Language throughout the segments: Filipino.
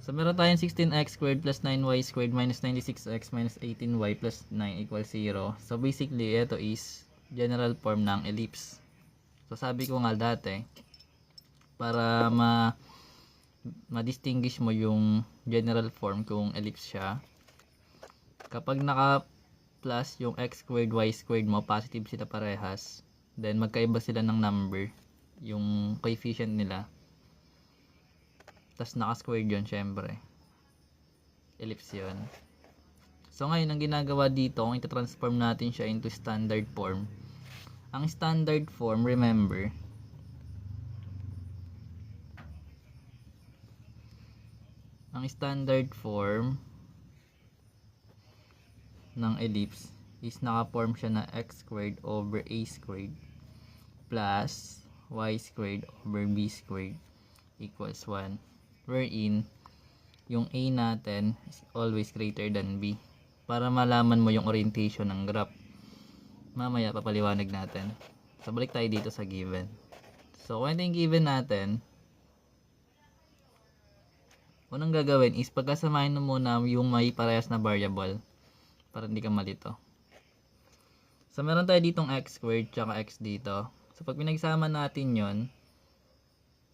So, meron tayong 16x squared plus 9y squared minus 96x minus 18y plus 9 equals 0. So, basically, ito is general form ng ellipse. So, sabi ko nga dati, para ma-distinguish mo yung general form kung ellipse siya, kapag naka plus yung x squared y squared mo, positive sila parehas, then magkaiba sila ng number, yung coefficient nila, tas naka-squared yun, syempre ellipse yun. So ngayon, ang ginagawa dito, kung ita-transform natin siya into standard form, ang standard form, remember, ang standard form ng ellipse is naka-form siya na x squared over a squared plus y squared over b squared equals 1, wherein yung a natin is always greater than b, para malaman mo yung orientation ng graph. Mamaya papaliwanag natin. So balik tayo dito sa given. So kung ito yung given natin, unang gagawin is pagkasamahin mo muna yung may parehas na variable para hindi ka malito. So meron tayo ditong x squared tsaka x dito. So pag pinagsama natin yon,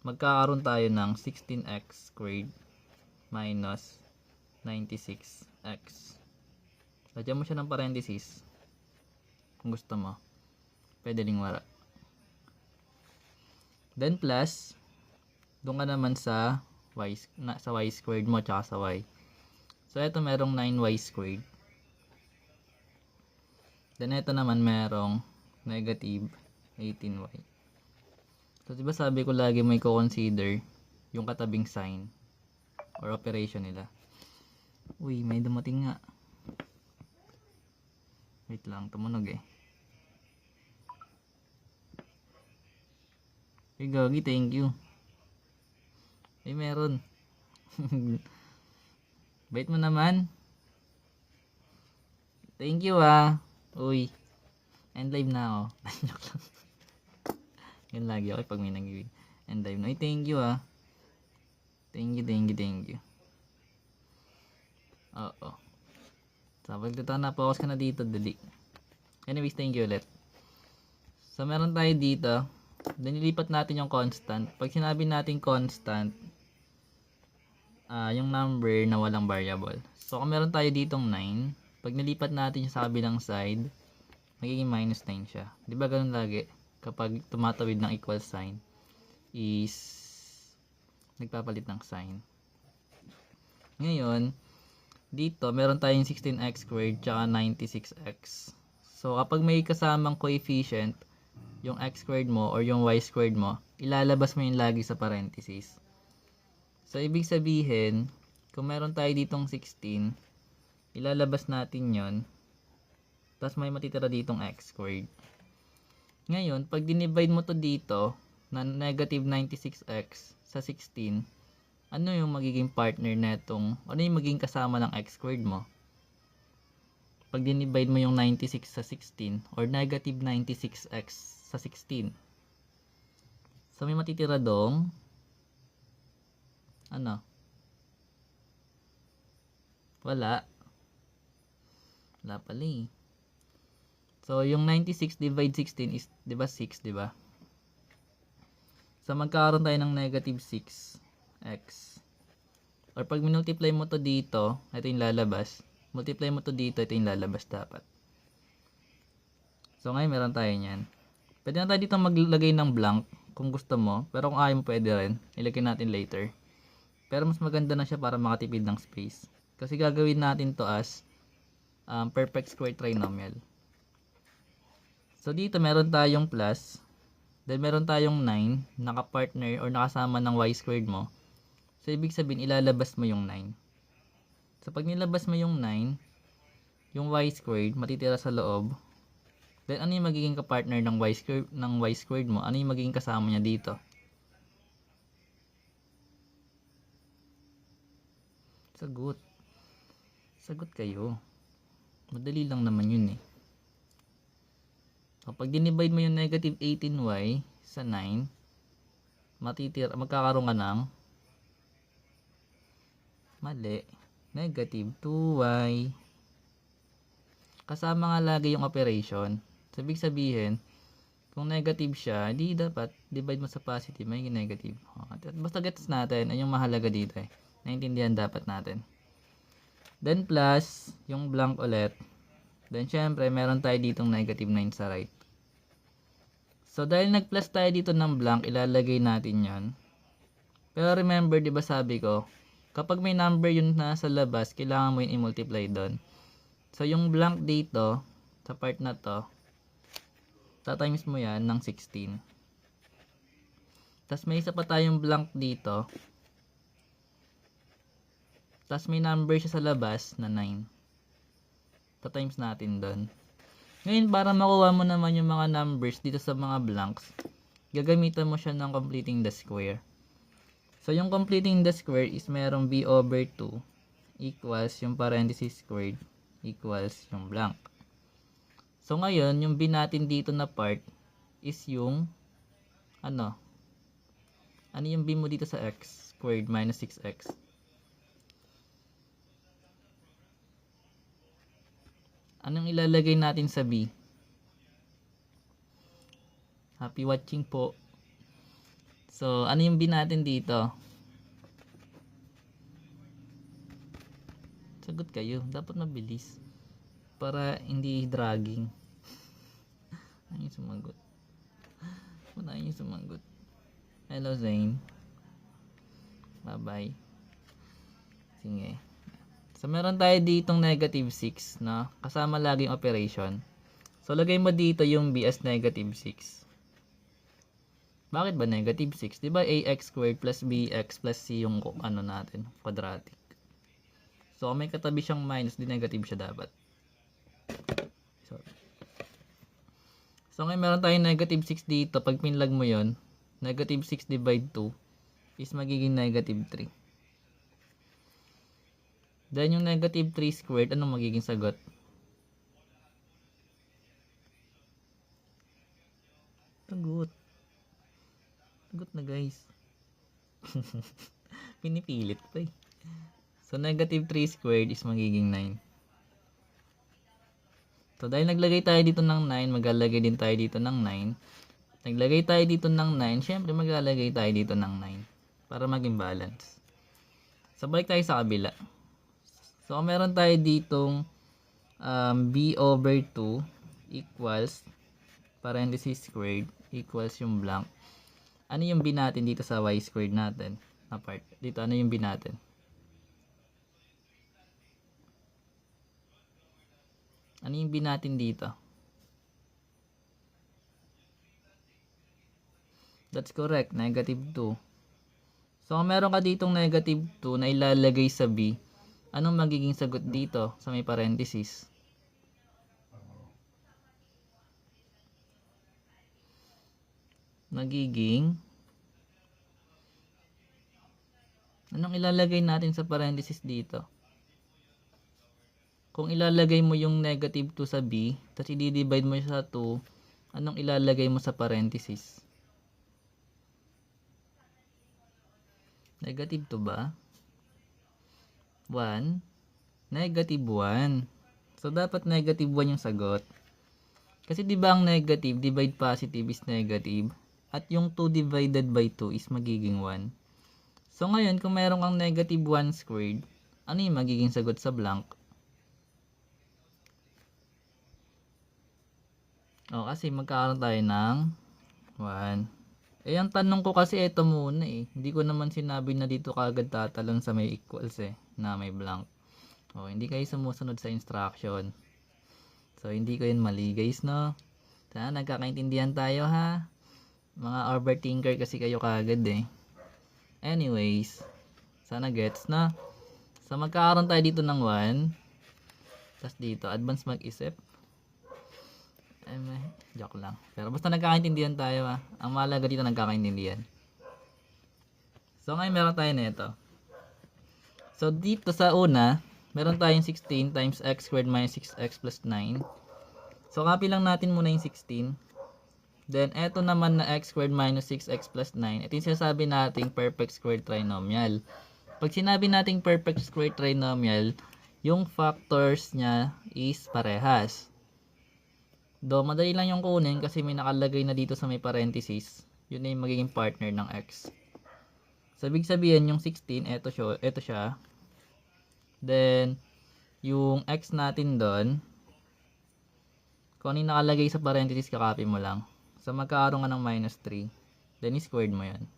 magkakaroon tayo ng 16x squared minus 96x. Lagyan mo siya ng parenthesis kung gusto mo. Pwede ring wala. Then plus, doon ka naman sa y squared mo tsaka sa y. So ito merong 9y squared. Then ito naman merong negative 18y. So diba sabi ko lagi may ko-consider yung katabing sign or operation nila. Uy, may dumating nga. Wait lang, tumunog eh. Hey, Gagi, thank you. Ay, meron. Bait mo naman. Thank you ah. Uy. End live na ako. Joke lang. Yun lagi ako pag may nag-give. End live na. Ay, thank you ah. Thank you. Oo. So, pag na-focus ka na dito, dali. Anyways, thank you ulit. So, meron tayo dito. Then, nilipat natin yung constant. Pag sinabi natin constant, yung number na walang variable. So, kung meron tayo ditong 9, pag nilipat natin siya sa kabilang side, magiging minus 9 siya. Di ba ganun lagi? Kapag tumatawid ng equal sign, is nagpapalit ng sign. Ngayon, dito, meron tayong 16x squared tsaka 96x. So, kapag may kasamang coefficient, yung x squared mo or yung y squared mo, ilalabas mo yung lagi sa parenthesis. So, ibig sabihin, kung meron tayo ditong 16, ilalabas natin yon, tapos may matitira ditong x squared. Ngayon, pag dinivide mo to dito, na negative 96x sa 16, ano yung magiging partner netong, ano yung magiging kasama ng x squared mo? Pag dinivide mo yung 96 sa 16, or negative 96x sa 16. So, may matitira dong, ano? Wala. Wala pala eh. So, yung 96 divide 16 is, di ba 6, di ba? So, magkakaroon tayo ng negative 6x. Or pag multiply mo to dito, ito yung lalabas. Multiply mo to dito, ito yung lalabas dapat. So, ngayon meron tayo niyan. Pwede na tayo dito maglagay ng blank kung gusto mo. Pero kung ayaw mo, pwede rin. Ilagay natin later. Pero mas maganda na siya para makatipid ng space. Kasi gagawin natin to as perfect square trinomial. So, dito meron tayong plus. Then, meron tayong 9 naka-partner or nakasama ng y squared mo. So, ibig sabihin, ilalabas mo yung 9. So, pag nilabas mo yung 9, yung y squared matitira sa loob. Then, ano yung magiging kapartner ng y squared mo? Ano yung magiging kasama niya dito? Sagot. Sagot kayo. Madali lang naman yun eh. Kapag dinivide mo yung negative 18y sa 9, magkakaroon ka ng Mali. Negative 2y. Kasama nga lagi yung operation. So, ibig sabihin, kung negative siya, di dapat divide mo sa positive, may negative. At basta gets natin, ay yung mahalaga dito eh. Naintindihan dapat natin. Then plus, yung blank ulit. Then syempre, meron tayo ditong negative 9 sa right. So, dahil nag-plus tayo dito ng blank, ilalagay natin yon. Pero remember, di ba sabi ko, kapag may number yun nasa labas, kailangan mo yun i-multiply doon. So, yung blank dito, sa part na to, tatimes mo yan ng 16. Tapos may isa pa tayong blank dito. Tapos may number siya sa labas na 9. Tatimes natin doon. Ngayon, para makuha mo naman yung mga numbers dito sa mga blanks, gagamitan mo siya ng completing the square. So, yung completing the square is merong b over 2 equals yung parenthesis squared equals yung blank. So, ngayon, yung b natin dito na part is yung ano yung b mo dito sa x squared minus 6x. Anong ilalagay natin sa b? Happy watching po. So, ano yung b natin dito? Sagot kayo. Dapat mabilis. Para hindi dragging. Ano yung sumagot? Wala yung sumagot. Hello, Zane. Bye-bye. Sige. So, meron tayo ditong negative 6, no? Kasama laging operation. So, lagay mo dito yung b as negative 6. Bakit ba negative 6? Diba ax squared plus bx plus c yung ano natin, quadratic. So, kung may katabi siyang minus, di negative siya dapat. So, ngayon meron tayong negative 6 dito. Pag pinlag mo yon, negative 6 divide 2 is magiging negative 3. Then, yung negative 3 squared, anong magiging sagot? Sagot. Sagot na, guys. Pinipilit pa eh. So, negative 3 squared is magiging 9. So, dahil naglagay tayo dito ng 9, maglalagay din tayo dito ng 9. Naglagay tayo dito ng 9, syempre maglalagay tayo dito ng 9. Para maging balance. So, balik tayo sa kabila. So, meron tayo ditong b over 2 equals parenthesis squared equals yung blank. Ano yung b natin dito sa y squared natin? Apart. Dito, ano yung b natin? Ano yung b natin dito? That's correct. Negative 2. So, kung meron ka ditong negative 2 na ilalagay sa b, anong magiging sagot dito sa may parenthesis? Magiging anong ilalagay natin sa parenthesis dito? Kung ilalagay mo yung negative 2 sa b, tapos i-divide mo siya sa 2, anong ilalagay mo sa parenthesis? Negative 2 ba? 1? Negative 1. So, dapat negative 1 yung sagot. Kasi di ba ang negative, divide positive is negative. At yung 2 divided by 2 is magiging 1. So, ngayon, kung meron kang negative 1 squared, ano yung magiging sagot sa blank? O, kasi magkakaroon tayo ng 1. Eh, ang tanong ko kasi ito muna eh. Hindi ko naman sinabi na dito kagad tatalon sa may equals eh, na may blank. O, hindi kayo sumusunod sa instruction. So, hindi ko yun mali guys, no? Sana nagkakaintindihan tayo ha. Mga overthinker kasi kayo kagad eh. Anyways, sana gets na. So, magkakaroon tayo dito ng 1. Tapos dito, advance mag-isip. Joke lang. Pero basta nagkakaintindihan tayo ha. Ang mahalaga dito nagkakaintindihan. So, ngayon meron tayo nito. So, dito sa una, meron tayong 16 times x squared minus 6x plus 9. So, copy lang natin muna yung 16. Then, eto naman na x squared minus 6x plus 9. Ito yung sinasabi nating perfect squared trinomial. Pag sinabi nating perfect square trinomial, yung factors niya is parehas. Do, madali lang yung kunin kasi may nakalagay na dito sa may parenthesis. Yun na yung magiging partner ng x. So, ibig sabihin yung 16, ito siya. Then, yung x natin doon, kung ano yung nakalagay sa parenthesis, kakopy mo lang. So, magkakaroon ka ng minus 3. Then, squared mo yan.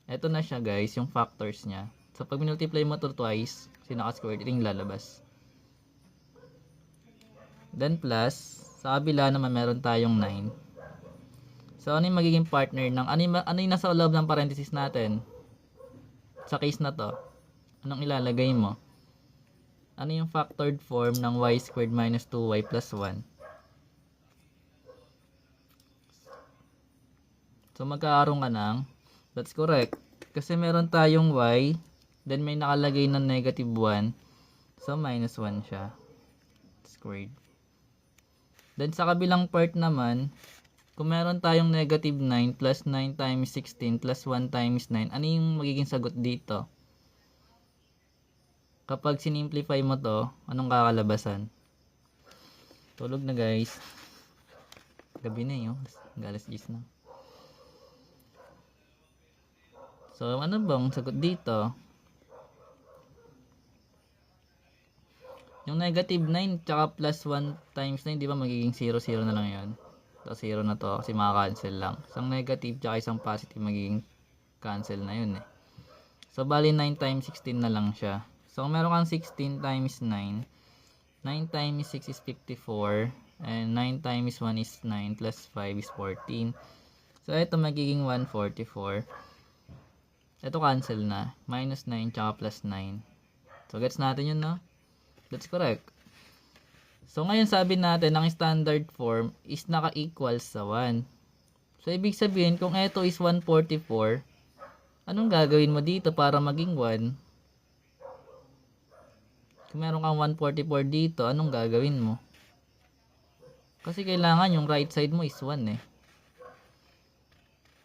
Ito na siya guys, yung factors niya. So, pag multiply mo to twice, kasi naka-squared, ito yung lalabas. Then, plus, sa kabila naman meron tayong 9. So, ano yung magiging partner ng, ano yung nasa loob ng parenthesis natin? Sa case na to, anong ilalagay mo? Ano yung factored form ng y squared minus 2y plus 1? So, magkakaroon ka ng, that's correct. Kasi meron tayong y, then may nakalagay na negative 1. So, minus 1 siya. Squared. Then, sa kabilang part naman, kung meron tayong negative 9 plus 9 times 16 plus 1 times 9, ano yung magiging sagot dito? Kapag sinimplify mo to, anong kakalabasan? Tulog na guys. Gabi na yun. Galas 10 na. So, ano bang sagot dito? Yung negative 9 tsaka plus 1 times 9, di ba magiging 0, 0 na lang yun. So, 0 na to kasi maka-cancel lang. Isang negative tsaka isang positive magiging cancel na yun eh. So, bali 9 times 16 na lang siya. So, kung meron kang 16 times 9, 9 times 6 is 54, and 9 times 1 is 9, plus 5 is 14. So, ito magiging 144. Ito cancel na. Minus 9 tsaka plus 9. So, gets natin yun, no? That's correct. So, ngayon sabi natin, ang standard form is naka-equals sa 1. So, ibig sabihin, kung ito is 144, anong gagawin mo dito para maging 1? Kung meron kang 144 dito, anong gagawin mo? Kasi kailangan yung right side mo is 1 eh.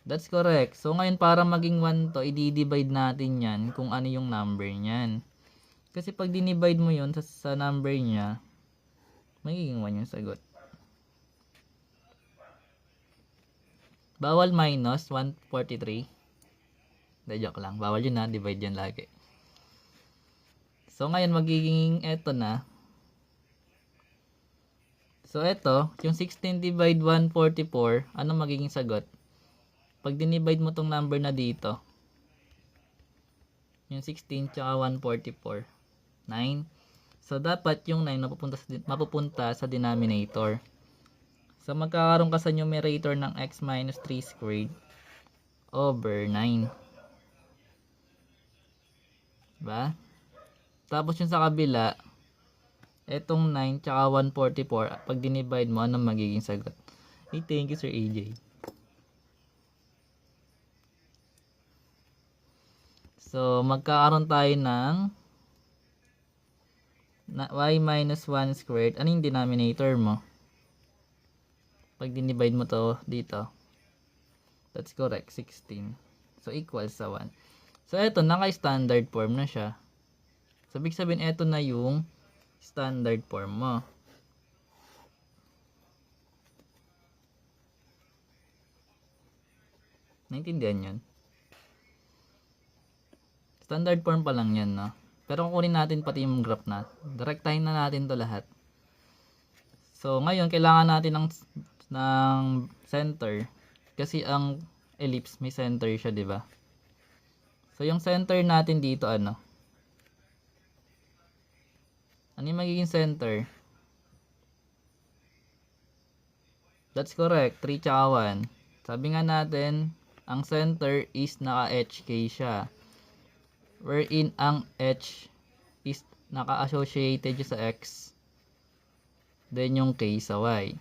That's correct. So, ngayon para maging 1 to, i-divide natin yan kung ano yung number niyan. Kasi pag dinivide mo yun sa number niya, magiging 1 yung sagot. Bawal minus 143. De, joke lang. Bawal yun na. Divide yan lagi. So, ngayon magiging eto na. So, eto, yung 16 divide 144, ano magiging sagot? Pag dinivide mo tong number na dito, yung 16 tsaka 144, 9. So, dapat yung 9 mapupunta sa denominator. So, magkakaroon ka sa numerator ng x minus 3 squared over 9. Diba? Tapos yung sa kabila, etong 9 tsaka 144, pag dinivide mo, ano magiging sagot? Hey, thank you Sir AJ. So, magkakaroon tayo ng y minus 1 squared. Ano yung denominator mo? Pag dinivide mo to dito. That's correct, 16. So, equals sa 1. So, eto, naka-standard form na siya. So, ibig sabihin, eto na yung standard form mo. Naintindihan yun? Standard form pa lang yan, no? Pero kung kunin natin pati yung graph na, direktahin na natin to lahat. So, ngayon, kailangan natin ng center. Kasi ang ellipse, may center siya, di ba? So, yung center natin dito, ano? Ano yung magiging center? That's correct, 3 tsaka 1. Sabi nga natin, ang center is naka-HK siya. Wherein ang H is naka-associated sa X. Then yung K sa Y.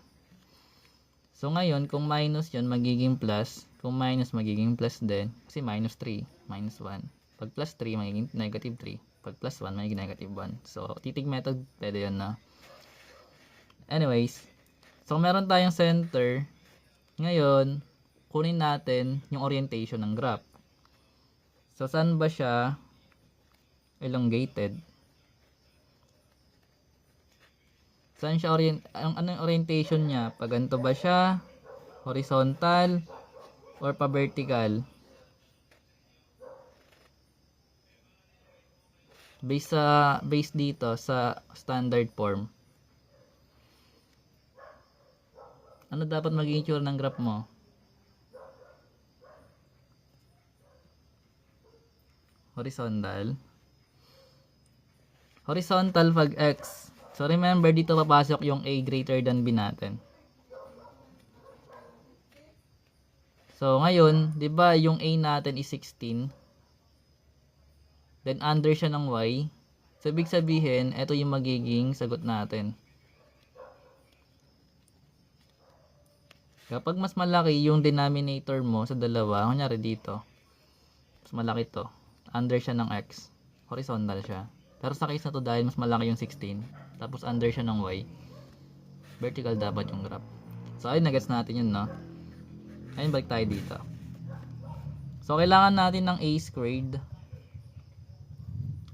So ngayon, kung minus yun, magiging plus. Kung minus, magiging plus din. Kasi minus 3, minus 1. Pag plus 3, magiging negative 3. Pag plus 1, magiging negative 1. So, titig method, pwede yun na. Anyways, so meron tayong center. Ngayon, kunin natin yung orientation ng graph. So, saan ba siya elongated. Saan siya ano yung orientation niya? Pag ganito ba siya? Horizontal or pa vertical? Base dito sa standard form. Ano dapat maging itsura ng graph mo? Horizontal. Horizontal pag x. So remember, dito papasok yung a greater than b natin. So ngayon, 'di ba yung a natin is 16. Then under siya ng y. So ibig sabihin, ito yung magiging sagot natin. Kapag mas malaki yung denominator mo sa dalawa, kunyari dito, mas malaki to, under siya ng x, horizontal siya. Pero sa case na to, dahil mas malaki yung 16, tapos under siya ng y, vertical dapat yung graph. So ayun, nagets natin yun, no? Ayun, balik tayo dito. So kailangan natin ng a squared.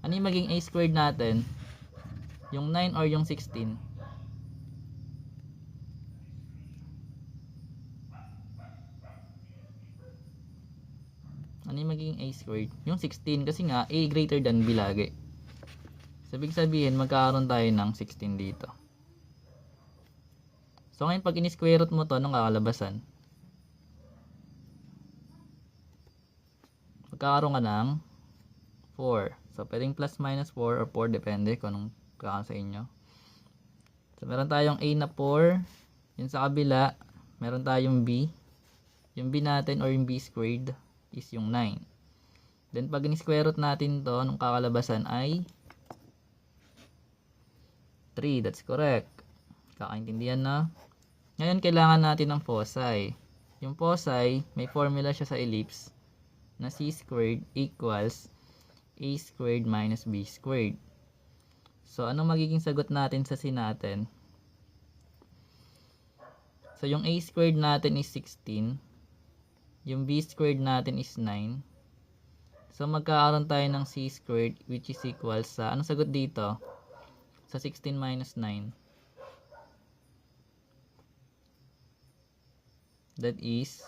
Ano yung maging a squared natin? Yung 9 or yung 16? Ano yung magiging a squared? Yung 16 kasi nga a greater than b lagi. So ibig sabihin magkakaroon tayo ng 16 dito. So ngayon pag in-square root mo to, anong kakalabasan? Magkakaroon ka ng 4. So pwedeng plus minus 4 or 4, depende kung anong kakala sa inyo. So meron tayong a na 4. Yun sa kabila, meron tayong b. Yung b natin or yung b squared is yung 9. Then pag in-square root natin to, nung kakalabasan ay 3. That's correct. Kakaintindihan na. Ngayon kailangan natin ng foci. Yung foci, may formula siya sa ellipse na c squared equals a squared minus b squared. So anong magiging sagot natin sa c natin? So yung a squared natin is 16. Yung b squared natin is 9. So magkakaroon tayo ng c squared which is equal sa, anong sagot dito? Sa 16 minus 9. That is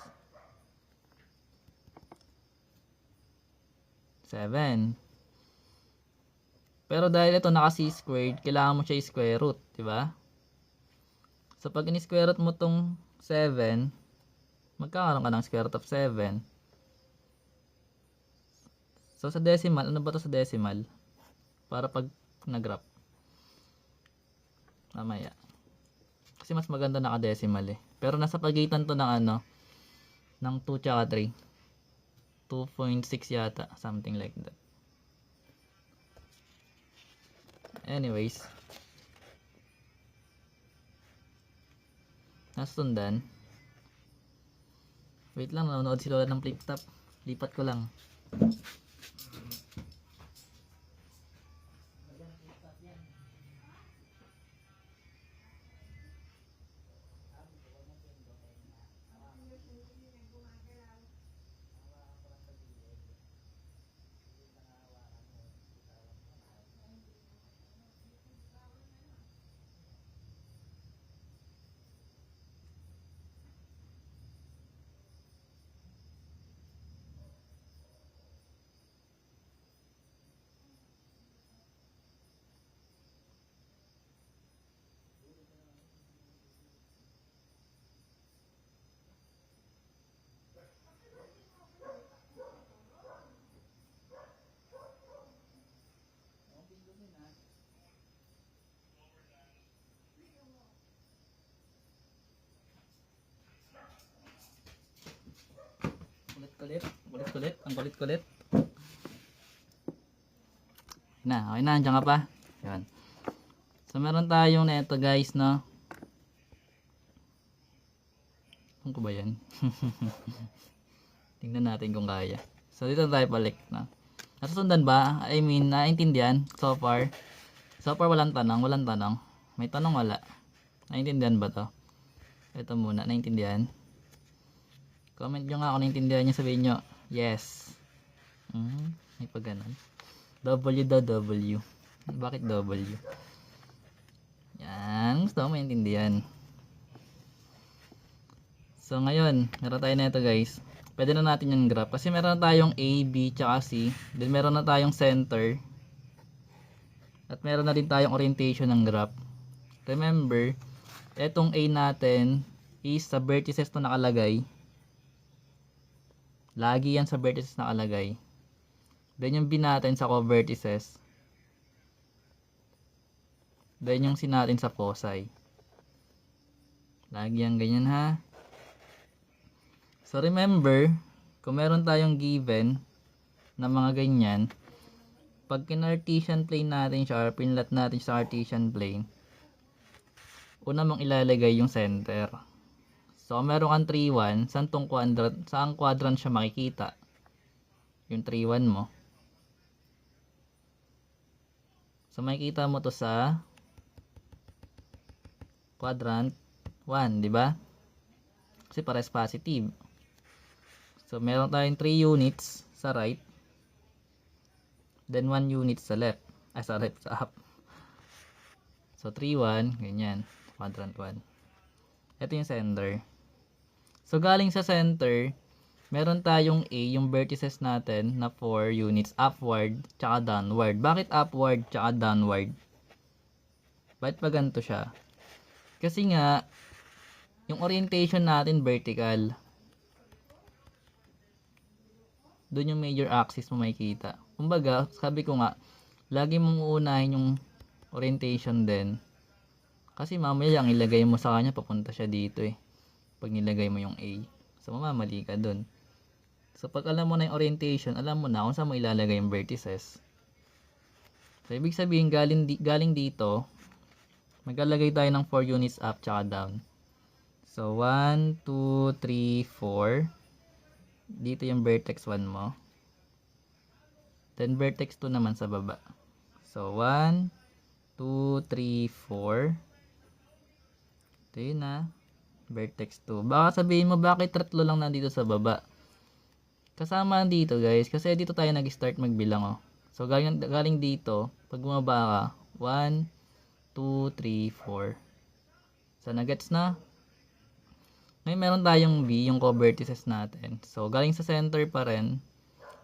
7. Pero dahil ito naka c squared, kailangan mo siya i-square root, di ba? So pag in-square root mo tong 7, magkakaroon ka ng square root of 7. So sa decimal, ano ba to sa decimal? Para pag nag-graph. Mamaya. Kasi mas maganda naka-decimal eh. Pero nasa pagitan to ng ano, ng 2 tsaka 3. 2.6 yata, something like that. Anyways. Nasundan. Wait lang, nanonood si Lola ng flip top. Lipat ko lang. Kulit. Ang kulit. Okay na, andyan ka pa. Yan. So, meron tayong neto guys, no? Ano ko ba yan? Tingnan natin kung kaya. So, dito tayo balik, no? Nasusundan ba? I mean, naintindihan so far? So far, walang tanong. May tanong wala. Naintindihan ba to? Ito muna, naintindihan? Comment nyo nga kung naintindihan nyo, sabihin nyo, yes. May pag ganun. W daw, W. Bakit W? Yan, gusto mo maintindihan. So ngayon, meron tayo na ito guys. Pwede na natin yung graph. Kasi meron na tayong A, B, tsaka C. Then meron na tayong center. At meron na din tayong orientation ng graph. Remember, etong A natin is sa vertices to nakalagay. Lagi yan sa vertices nakalagay. Then yung B natin sa co-vertices. Then yung C natin sa foci. Lagi yan ganyan ha. So remember, kung meron tayong given na mga ganyan, pag kin-Cartesian plane natin siya or pinlat natin sa Cartesian plane, una mong ilalagay yung center. So meron kang 3, 1, saan quadrant siya makikita? Yung 3, 1 mo. So makikita mo to sa quadrant 1, di ba? Kasi pares positive. So, meron tayong 3 units sa right. Then 1 unit sa left. Ay, sa left, sa up. So, 3, 1. Ganyan. Quadrant 1. Ito yung center. So, galing sa center, meron tayong A, yung vertices natin na 4 units upward, tsaka downward. Bakit upward, tsaka downward? Bakit pa ganito siya? Kasi nga, yung orientation natin vertical. Doon yung major axis mo makikita. Kumbaga, sabi ko nga, lagi mong uunahin yung orientation din. Kasi mamaya lang ilagay mo sa kanya, papunta siya dito eh. Pag nilagay mo yung A. So, mamamali ka doon. So, pag alam mo na yung orientation, alam mo na kung saan mo ilalagay yung vertices. So, ibig sabihin, galing dito, maglalagay tayo ng 4 units up tsaka down. So, 1, 2, 3, 4. Dito yung vertex 1 mo. Then vertex 2 naman sa baba. So 1, 2, 3, 4. Ito yun na. Vertex 2. Baka sabihin mo bakit tatlo lang nandito sa baba. Kasama dito guys. Kasi dito tayo nag-start magbilang oh. So galing dito. Pag bumaba ka. 1, 2, 3, 4. So nagets na? Ngayon meron tayong B, yung co-vertices natin. So, galing sa center pa rin,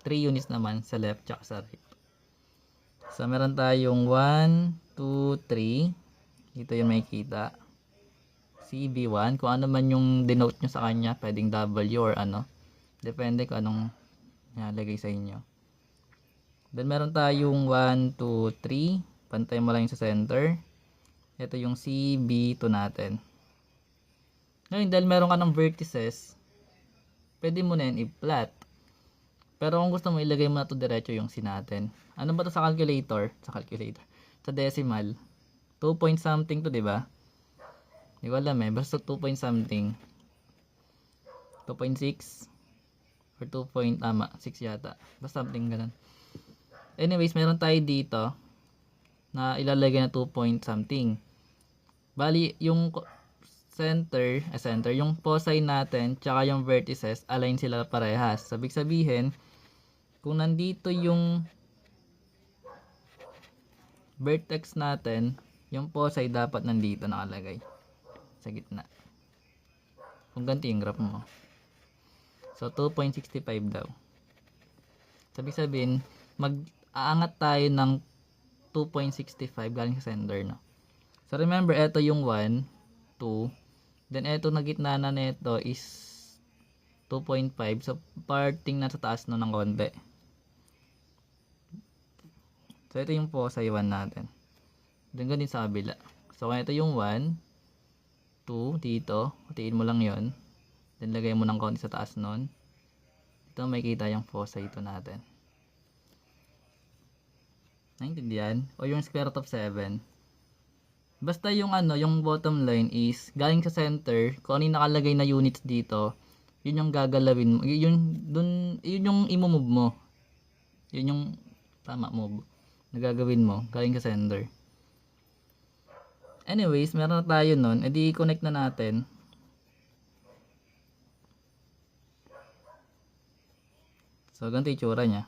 3 units naman sa left tsaka sa right. So, meron tayong 1, 2, 3. Dito yung makikita. CB1. Kung ano man yung denote nyo sa kanya, pwedeng W or ano. Depende kung anong nalagay sa inyo. Then, meron tayong 1, 2, 3. Pantay mo lang yung sa center. Ito yung CB2 natin. Ngayon, dahil meron ka ng vertices, pwede mo na yan i-plot. Pero kung gusto mo, ilagay mo na ito diretso yung C natin. Ano ba ito sa calculator? Sa decimal. 2 point something to, di ba? Hindi ko alam eh. Basta 2 point something. 2.6 or 2 point, 6 yata. Basta something ganun. Anyways, meron tayo dito na ilalagay na 2 point something. Bali, yung center, yung foci natin, tsaka yung vertices, align sila parehas. Sabig sabihin, kung nandito yung vertex natin, yung foci dapat nandito nakalagay. Sa gitna. Kung ganito yung graph mo. So, 2.65 daw. Sabig sabihin, mag-aangat tayo ng 2.65 galing sa center, no? So, remember, ito yung 1, 2, then eto na gitna na nito is 2.5. So parting na sa taas no ng konti. So ito yung foci 1 natin. Then ganun din sa kabila. So ito yung 1, 2 dito. Hatiin mo lang yon. Then lagay mo ng konti sa taas nun. Ito makikita yung foci 2 natin. Naintindihan? O yung square root of 7. Basta yung yung bottom line is galing sa center, kung ano yung nakalagay na units dito, yun yung gagalawin mo. Yun yung i-move mo. Yun yung tama move na gagawin mo galing sa center. Anyways, meron na tayo nun. Edi connect na natin. So, ganito yung tsura niya.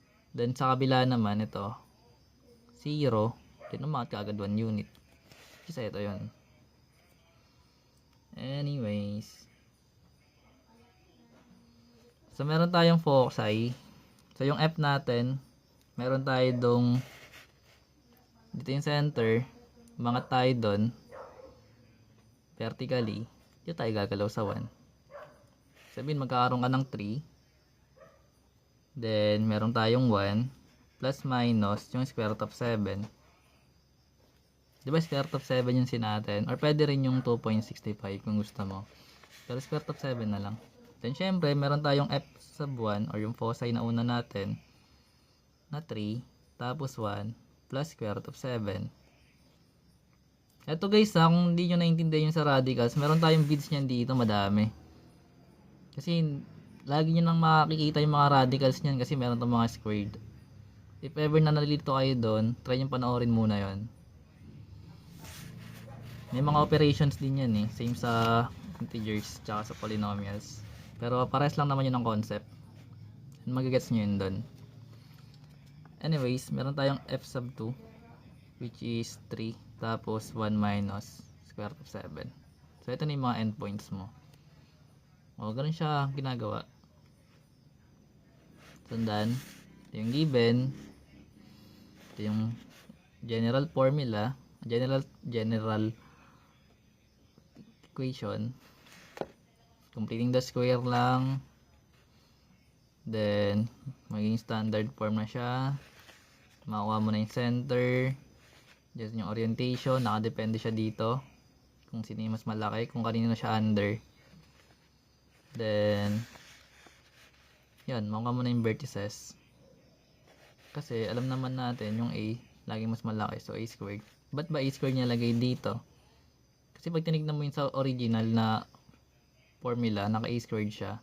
Then sa kabila naman, ito, 0. Then umangat ka agad 1 unit. Kasi ito yun. Anyways. So, meron tayong foci. So, yung F natin, meron tayo dong dito yung center. Umangat tayo doon. Vertically. Dito tayo gagalaw sa 1. Sabihin, magkakaroon ka ng 3. Then, meron tayong 1. Plus minus yung square root of 7. Diba square root of 7 yung sinatin? Or pwede rin yung 2.65 kung gusto mo. Pero square root of 7 na lang. Then syempre, meron tayong f sub 1 or yung foci na una natin na 3. Tapos 1 plus square root of 7. Ito guys kung hindi nyo naintindihan yung sa radicals, meron tayong bits nyan dito madami. Kasi lagi nyo nang makikita yung mga radicals nyan kasi meron itong mga squared. If ever na nalilito kayo doon, try nyo panoorin muna yon. May mga operations din yan same sa integers tsaka sa polynomials. Pero pares lang naman yun ang concept. Magigets nyo yun doon. Anyways, meron tayong f sub 2 which is 3 tapos 1 minus square root of 7. So ito na yung mga endpoints mo. O ganun siya ginagawa. Sundan. Ito yung given. Ito yung general formula. General equation. Completing the square lang. Then maging standard form na siya. Makuha mo na yung center. Just yung orientation, nakadepende siya dito kung sino yung mas malaki, kung kanino siya under. Then yan, makuha mo na yung vertices. Kasi alam naman natin yung A laging mas malaki, so A squared. Ba't ba A squared niya lagay dito? Kasi pag tinignan mo yun sa original na formula, naka A squared siya.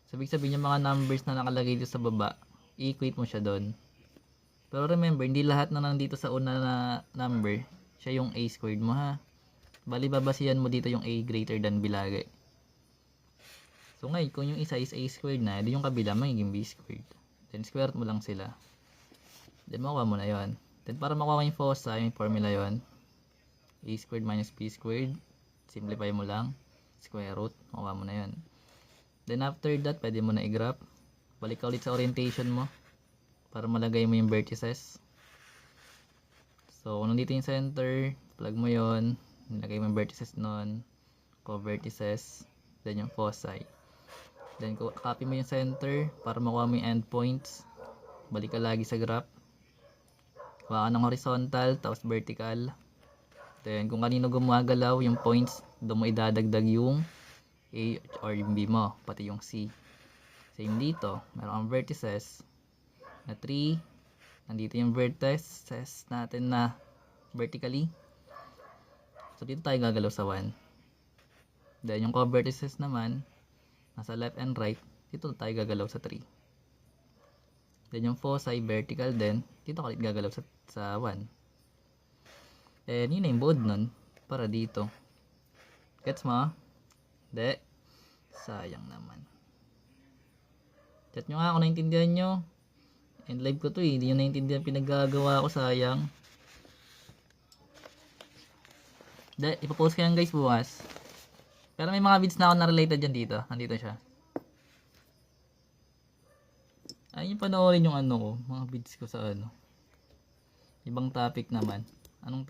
So ibig sabihin yung mga numbers na nakalagay dito sa baba, i-equate mo siya doon. Pero remember, hindi lahat na nandito sa una na number, siya yung A squared mo ha. Bali babasihan mo dito yung A greater than bilagay. So ngayon, kung yung isa is A squared na, edi yung kabila magiging B squared. Then square mo lang sila. Then makuha mo na yon. Then para makuha yung foci, yung formula yon, A squared minus B squared, simplify mo lang, square root, makuha mo na yon. Then after that, pwede mo na i-graph. Balik ka ulit sa orientation mo para malagay mo yung vertices. So kung nandito yung center, plug mo yon, nilagay mo yung vertices nun, co-vertices, then yung foci. Then copy mo yung center para makuha mo yung endpoints. Balik ka lagi sa graph. Kuha ka ng horizontal, tapos vertical. Then kung kanino gumagalaw yung points, doon mo idadagdag yung A or yung B mo, pati yung C. Same dito, meron kang vertices na 3. Nandito yung vertices natin na vertically. So dito tayo gagalaw sa 1. Then yung co-vertices naman nasa left and right, dito tayo gagalaw sa 3. Then yung foci vertical din, dito ulit gagalaw sa 1. And yun na yung buod nun para dito. Gets mo? Hindi. Sayang naman. Chat nyo nga kung naintindihan nyo. And live ko to hindi nyo naintindihan pinaggagawa ko, sayang. Hindi, ipapost ko yan guys bukas. Pero may mga vids na ako na related dyan dito. Nandito siya. Ayun yung panoorin yung ano ko. Mga vids ko sa ano. Ibang topic naman. Anong topic?